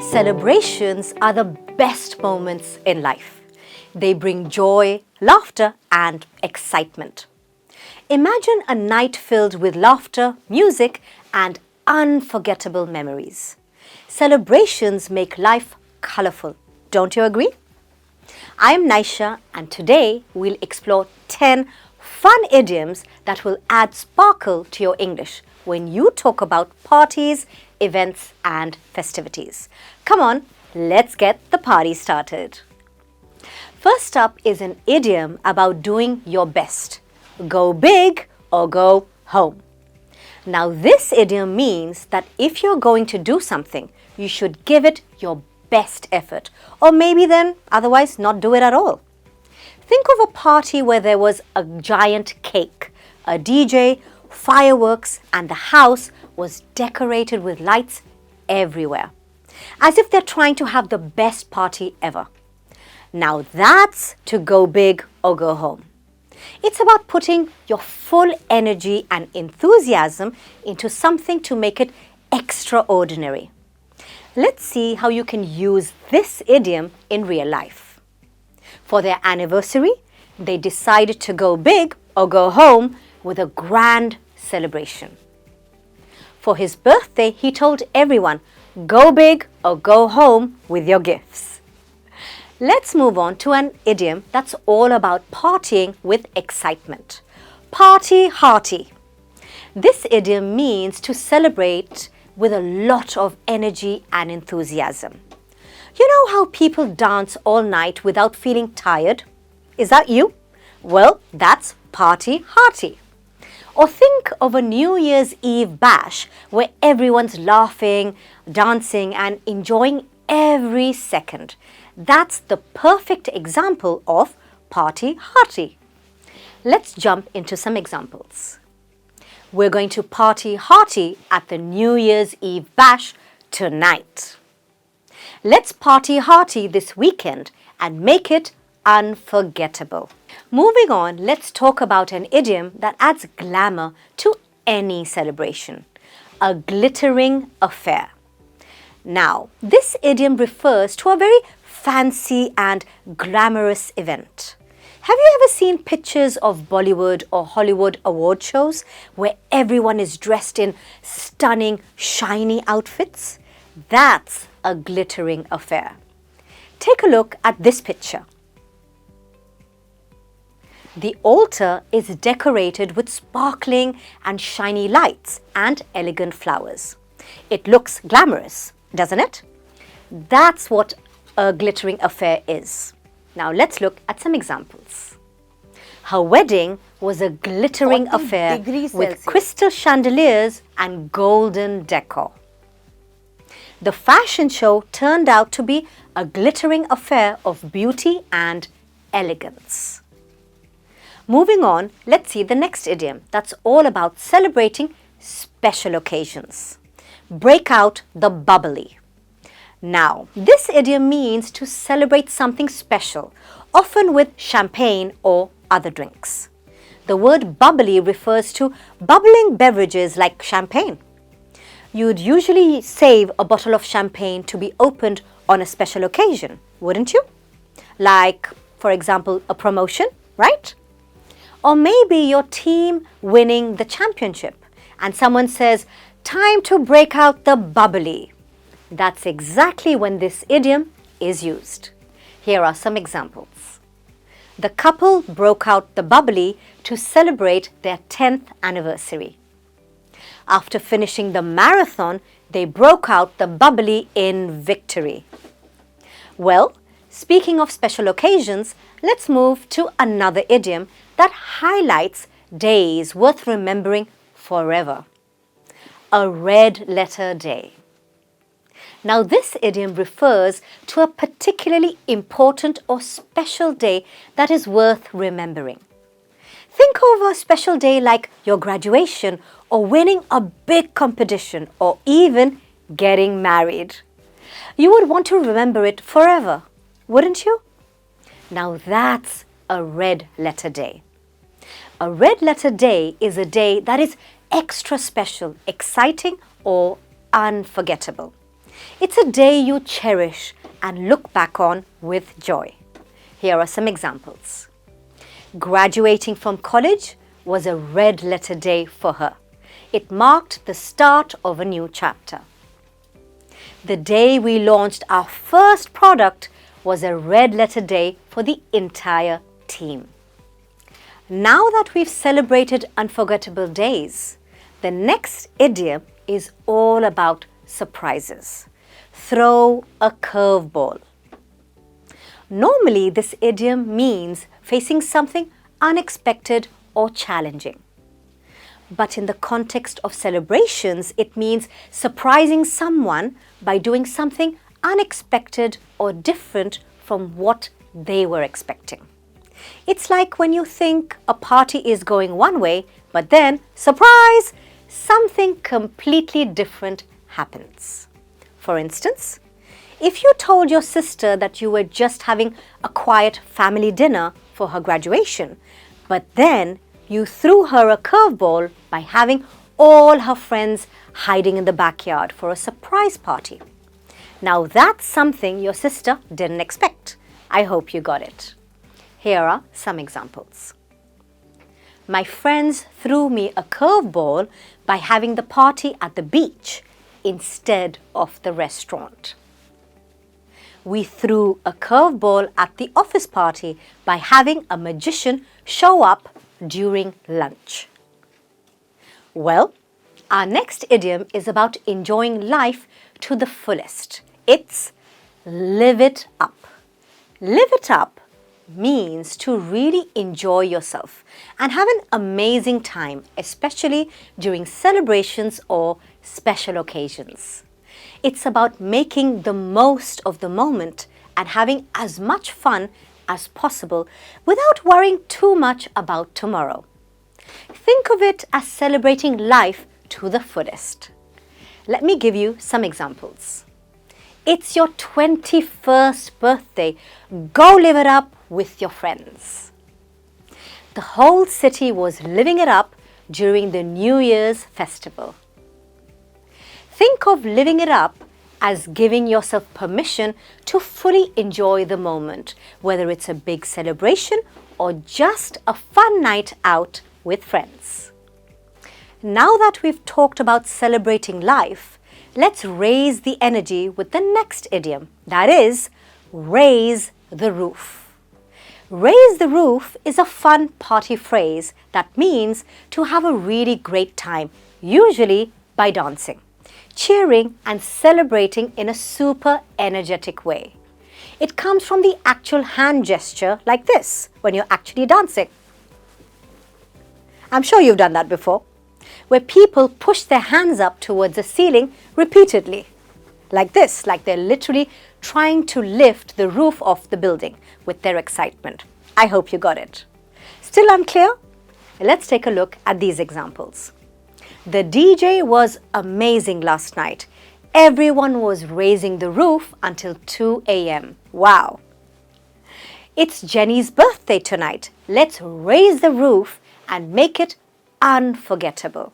Celebrations are the best moments in life. They bring joy, laughter, and excitement. Imagine a night filled with laughter, music, and unforgettable memories. Celebrations make life colorful. Don't you agree? I'm Nysha, and today we'll explore 10 fun idioms that will add sparkle to your English when you talk about parties, events, and festivities. Come on, let's get the party started. First up is an idiom about doing your best. Go big or go home. Now, this idiom means that if you're going to do something, you should give it your best effort, or maybe then otherwise not do it at all. Think of a party where there was a giant cake, a DJ, fireworks, and the house was decorated with lights everywhere, as if they're trying to have the best party ever. Now that's to go big or go home. It's about putting your full energy and enthusiasm into something to make it extraordinary. Let's see how you can use this idiom in real life. For their anniversary, they decided to go big or go home with a grand celebration. For his birthday, he told everyone, go big or go home with your gifts. Let's move on to an idiom that's all about partying with excitement. Party hearty. This idiom means to celebrate with a lot of energy and enthusiasm. You know how people dance all night without feeling tired? Is that you? Well, that's party hearty. Or think of a New Year's Eve bash where everyone's laughing, dancing, and enjoying every second. That's the perfect example of party hearty. Let's jump into some examples. We're going to party hearty at the New Year's Eve bash tonight. Let's party hearty this weekend and make it unforgettable. Moving on, let's talk about an idiom that adds glamour to any celebration. A glittering affair. Now, this idiom refers to a very fancy and glamorous event. Have you ever seen pictures of Bollywood or Hollywood award shows where everyone is dressed in stunning, shiny outfits? That's a glittering affair. Take a look at this picture. The altar is decorated with sparkling and shiny lights and elegant flowers. It looks glamorous, doesn't it? That's what a glittering affair is. Now let's look at some examples. Her wedding was a glittering affair with crystal chandeliers and golden decor. The fashion show turned out to be a glittering affair of beauty and elegance. Moving on, let's see the next idiom that's all about celebrating special occasions. Breakout the bubbly. Now, this idiom means to celebrate something special, often with champagne or other drinks. The word bubbly refers to bubbling beverages like champagne. You'd usually save a bottle of champagne to be opened on a special occasion, wouldn't you? Like, for example, a promotion, right? Or maybe your team winning the championship and someone says, time to break out the bubbly. That's exactly when this idiom is used. Here are some examples. The couple broke out the bubbly to celebrate their 10th anniversary. After finishing the marathon, they broke out the bubbly in victory. Well, speaking of special occasions, let's move to another idiom that highlights days worth remembering forever. A red letter day. Now, this idiom refers to a particularly important or special day that is worth remembering. Think of a special day like your graduation or winning a big competition or even getting married. You would want to remember it forever, wouldn't you? Now that's a red letter day. A red letter day is a day that is extra special, exciting, or unforgettable. It's a day you cherish and look back on with joy. Here are some examples. Graduating from college was a red letter day for her. It marked the start of a new chapter. The day we launched our first product was a red letter day for the entire team. Now that we've celebrated unforgettable days, the next idiom is all about surprises. Throw a curveball. Normally, this idiom means facing something unexpected or challenging. But in the context of celebrations, it means surprising someone by doing something unexpected or different from what they were expecting. It's like when you think a party is going one way, but then, surprise, something completely different happens. For instance, if you told your sister that you were just having a quiet family dinner for her graduation, but then you threw her a curveball by having all her friends hiding in the backyard for a surprise party. Now that's something your sister didn't expect. I hope you got it. Here are some examples. My friends threw me a curveball by having the party at the beach instead of the restaurant. We threw a curveball at the office party by having a magician show up during lunch. Well, our next idiom is about enjoying life to the fullest. It's live it up. Live it up means to really enjoy yourself and have an amazing time, especially during celebrations or special occasions. It's about making the most of the moment and having as much fun as possible without worrying too much about tomorrow. Think of it as celebrating life to the fullest. Let me give you some examples. It's your 21st birthday. Go live it up with your friends. The whole city was living it up during the New Year's festival. Think of living it up as giving yourself permission to fully enjoy the moment, whether it's a big celebration or just a fun night out with friends. Now that we've talked about celebrating life, let's raise the energy with the next idiom, that is, raise the roof. Raise the roof is a fun party phrase that means to have a really great time, usually by dancing, cheering and celebrating in a super energetic way. It comes from the actual hand gesture like this when you're actually dancing. I'm sure you've done that before, where people push their hands up towards the ceiling repeatedly, like this, like they're literally trying to lift the roof off the building with their excitement. I hope you got it. Still unclear? Let's take a look at these examples. The DJ was amazing last night. Everyone was raising the roof until 2 a.m. Wow! It's Jenny's birthday tonight. Let's raise the roof and make it unforgettable.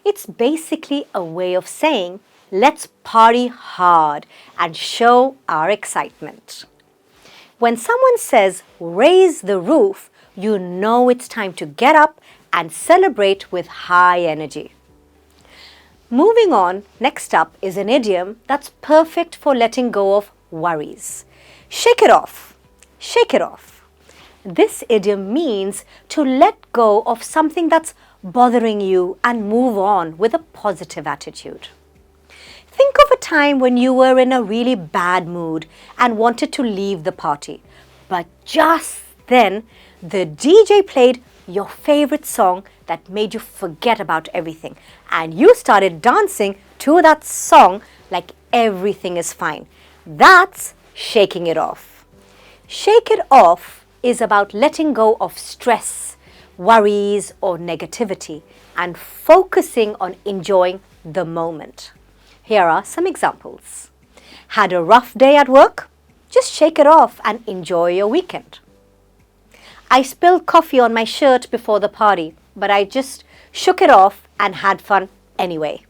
It's basically a way of saying, let's party hard and show our excitement. When someone says, raise the roof, you know it's time to get up and celebrate with high energy. Moving on, next up is an idiom that's perfect for letting go of worries. Shake it off. Shake it off. This idiom means to let go of something that's bothering you and move on with a positive attitude. Think of a time when you were in a really bad mood and wanted to leave the party, but just then the DJ played your favorite song that made you forget about everything, and you started dancing to that song like everything is fine. That's shaking it off. Shake it off is about letting go of stress, worries, or negativity and focusing on enjoying the moment. Here are some examples. Had a rough day at work? Just shake it off and enjoy your weekend. I spilled coffee on my shirt before the party, but I just shook it off and had fun anyway.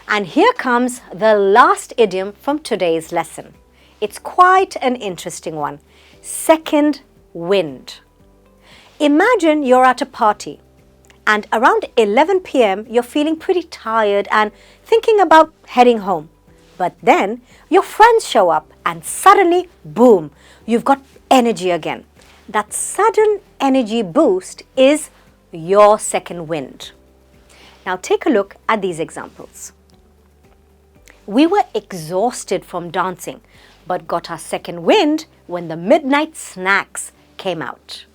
And here comes the last idiom from today's lesson. It's quite an interesting one. Second wind. Imagine you're at a party and around 11 p.m. you're feeling pretty tired and thinking about heading home. But then your friends show up and suddenly, boom, you've got energy again. That sudden energy boost is your second wind. Now take a look at these examples. We were exhausted from dancing, but got our second wind when the midnight snacks came out.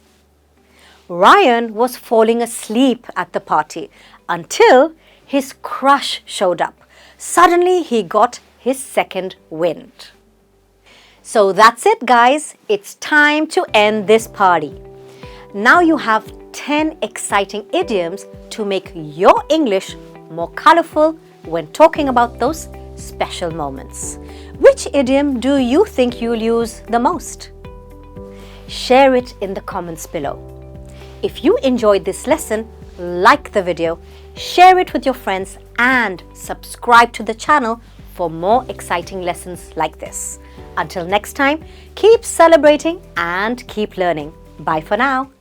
Ryan was falling asleep at the party until his crush showed up. Suddenly he got his second wind. So that's it, guys. It's time to end this party. Now you have 10 exciting idioms to make your English more colorful when talking about those special moments. Which idiom do you think you'll use the most? Share it in the comments below. If you enjoyed this lesson, like the video, share it with your friends and subscribe to the channel for more exciting lessons like this. Until next time, keep celebrating and keep learning. Bye for now.